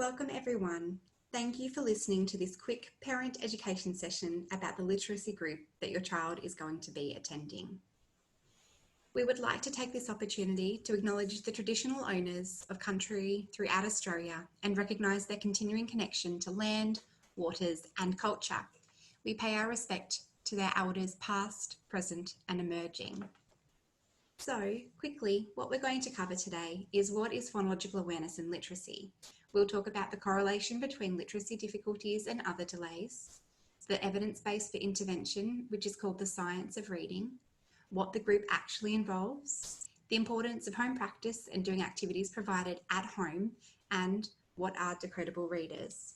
Welcome everyone. Thank you for listening to this quick parent education session about the literacy group that your child is going to be attending. We would like to take this opportunity to acknowledge the traditional owners of country throughout Australia and recognise their continuing connection to land, waters and culture. We pay our respect to their elders past, present and emerging. So quickly, what we're going to cover today is what is phonological awareness and literacy. We'll talk about the correlation between literacy difficulties and other delays, the evidence base for intervention, which is called the science of reading, what the group actually involves, the importance of home practice and doing activities provided at home, and what are decodable readers.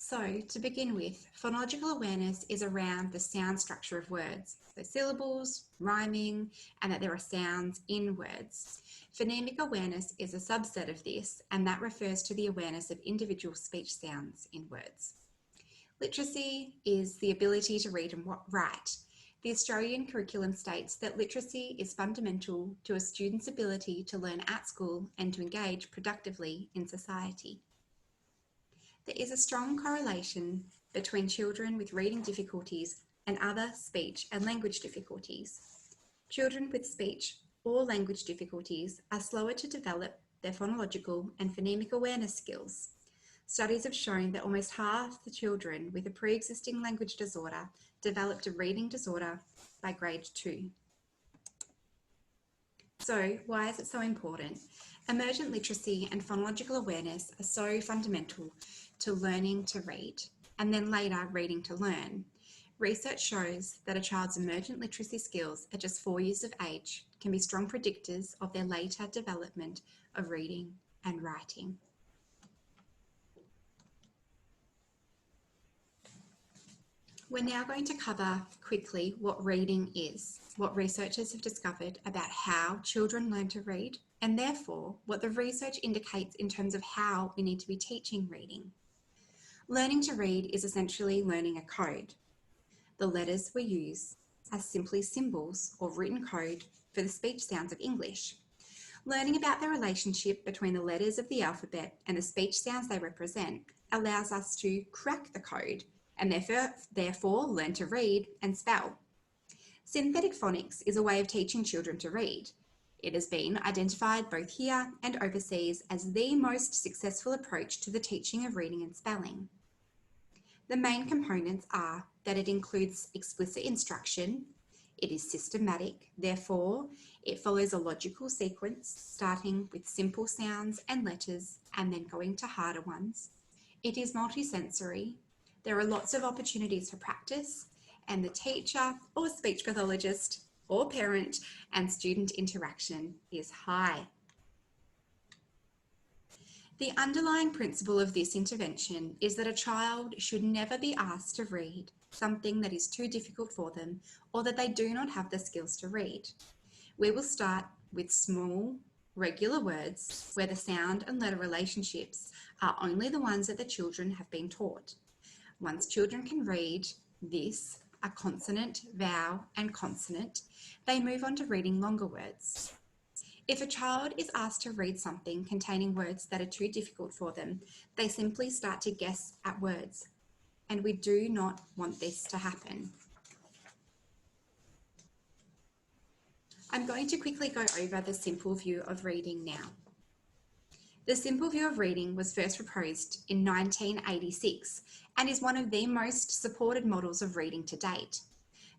So to begin with, phonological awareness is around the sound structure of words, so syllables, rhyming, and that there are sounds in words. Phonemic awareness is a subset of this, and that refers to the awareness of individual speech sounds in words. Literacy is the ability to read and write. The Australian curriculum states that literacy is fundamental to a student's ability to learn at school and to engage productively in society. There is a strong correlation between children with reading difficulties and other speech and language difficulties. Children with speech or language difficulties are slower to develop their phonological and phonemic awareness skills. Studies have shown that almost half the children with a pre-existing language disorder developed a reading disorder by grade 2. So why is it so important? Emergent literacy and phonological awareness are so fundamental to learning to read and then later reading to learn. Research shows that a child's emergent literacy skills at just 4 years of age can be strong predictors of their later development of reading and writing. We're now going to cover quickly what reading is, what researchers have discovered about how children learn to read, and therefore what the research indicates in terms of how we need to be teaching reading. Learning to read is essentially learning a code. The letters we use are simply symbols or written code for the speech sounds of English. Learning about the relationship between the letters of the alphabet and the speech sounds they represent allows us to crack the code and therefore learn to read and spell. Synthetic phonics is a way of teaching children to read. It has been identified both here and overseas as the most successful approach to the teaching of reading and spelling. The main components are that it includes explicit instruction, it is systematic, therefore it follows a logical sequence starting with simple sounds and letters and then going to harder ones. It is multisensory, there are lots of opportunities for practice, and the teacher or speech pathologist or parent and student interaction is high. The underlying principle of this intervention is that a child should never be asked to read something that is too difficult for them or that they do not have the skills to read. We will start with small, regular words where the sound and letter relationships are only the ones that the children have been taught. Once children can read this, a consonant, vowel and consonant, they move on to reading longer words. If a child is asked to read something containing words that are too difficult for them, they simply start to guess at words, and we do not want this to happen. I'm going to quickly go over the simple view of reading now. The simple view of reading was first proposed in 1986 and is one of the most supported models of reading to date.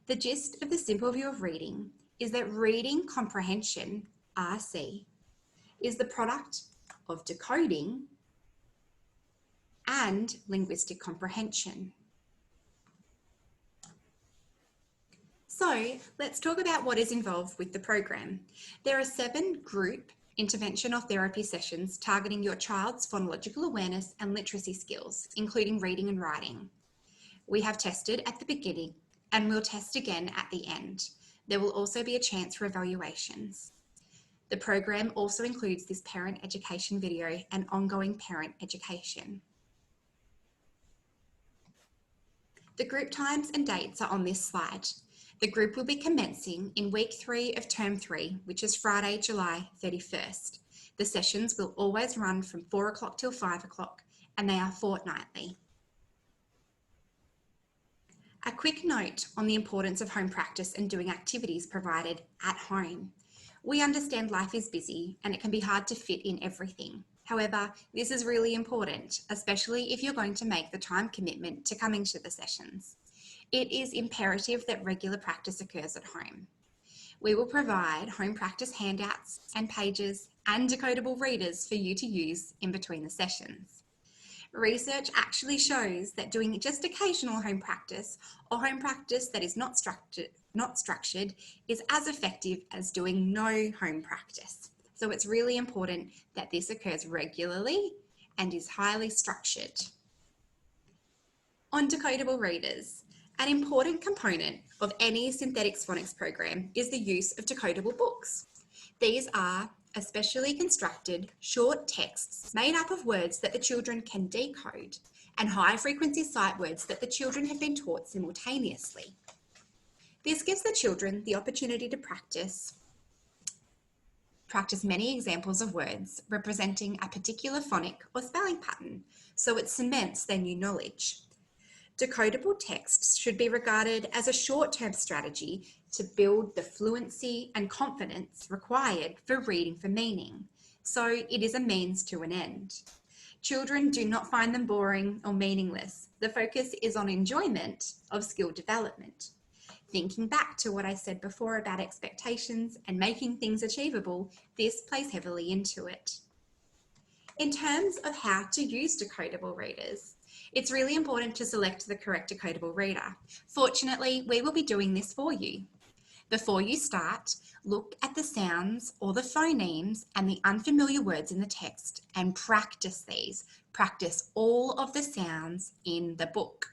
The gist of the simple view of reading is that reading comprehension, RC, is the product of decoding and linguistic comprehension. So let's talk about what is involved with the program. There are 7 group interventional therapy sessions targeting your child's phonological awareness and literacy skills, including reading and writing. We have tested at the beginning and we'll test again at the end. There will also be a chance for evaluations. The program also includes this parent education video and ongoing parent education. The group times and dates are on this slide. The group will be commencing in week 3 of term 3, which is Friday, July 31st. The sessions will always run from 4 o'clock till 5 o'clock, and they are fortnightly. A quick note on the importance of home practice and doing activities provided at home. We understand life is busy and it can be hard to fit in everything. However, this is really important, especially if you're going to make the time commitment to coming to the sessions. It is imperative that regular practice occurs at home. We will provide home practice handouts and pages and decodable readers for you to use in between the sessions. Research actually shows that doing just occasional home practice or home practice that is not structured is as effective as doing no home practice. So it's really important that this occurs regularly and is highly structured. On decodable readers, an important component of any synthetic phonics program is the use of decodable books. These are especially constructed short texts made up of words that the children can decode and high-frequency sight words that the children have been taught simultaneously. This gives the children the opportunity to practice many examples of words representing a particular phonic or spelling pattern, so it cements their new knowledge. Decodable texts should be regarded as a short-term strategy to build the fluency and confidence required for reading for meaning, so it is a means to an end. Children do not find them boring or meaningless. The focus is on enjoyment of skill development. Thinking back to what I said before about expectations and making things achievable, this plays heavily into it. In terms of how to use decodable readers, it's really important to select the correct decodable reader. Fortunately, we will be doing this for you. Before you start, look at the sounds or the phonemes and the unfamiliar words in the text and practice these. Practice all of the sounds in the book.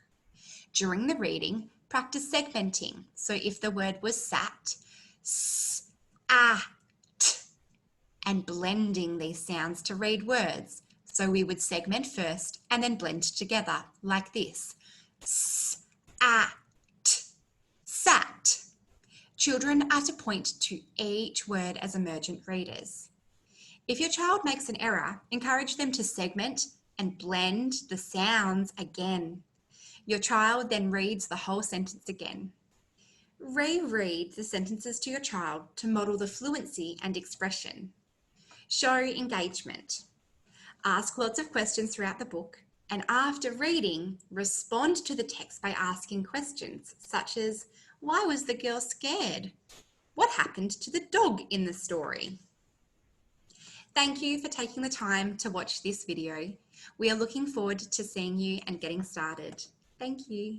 During the reading, practice segmenting. So if the word was sat, s, ah, t, and blending these sounds to read words. So we would segment first and then blend together like this. S, a, t, sat. Children are to point to each word as emergent readers. If your child makes an error, encourage them to segment and blend the sounds again. Your child then reads the whole sentence again. Reread the sentences to your child to model the fluency and expression. Show engagement. Ask lots of questions throughout the book, and after reading, respond to the text by asking questions such as, why was the girl scared? What happened to the dog in the story? Thank you for taking the time to watch this video. We are looking forward to seeing you and getting started. Thank you.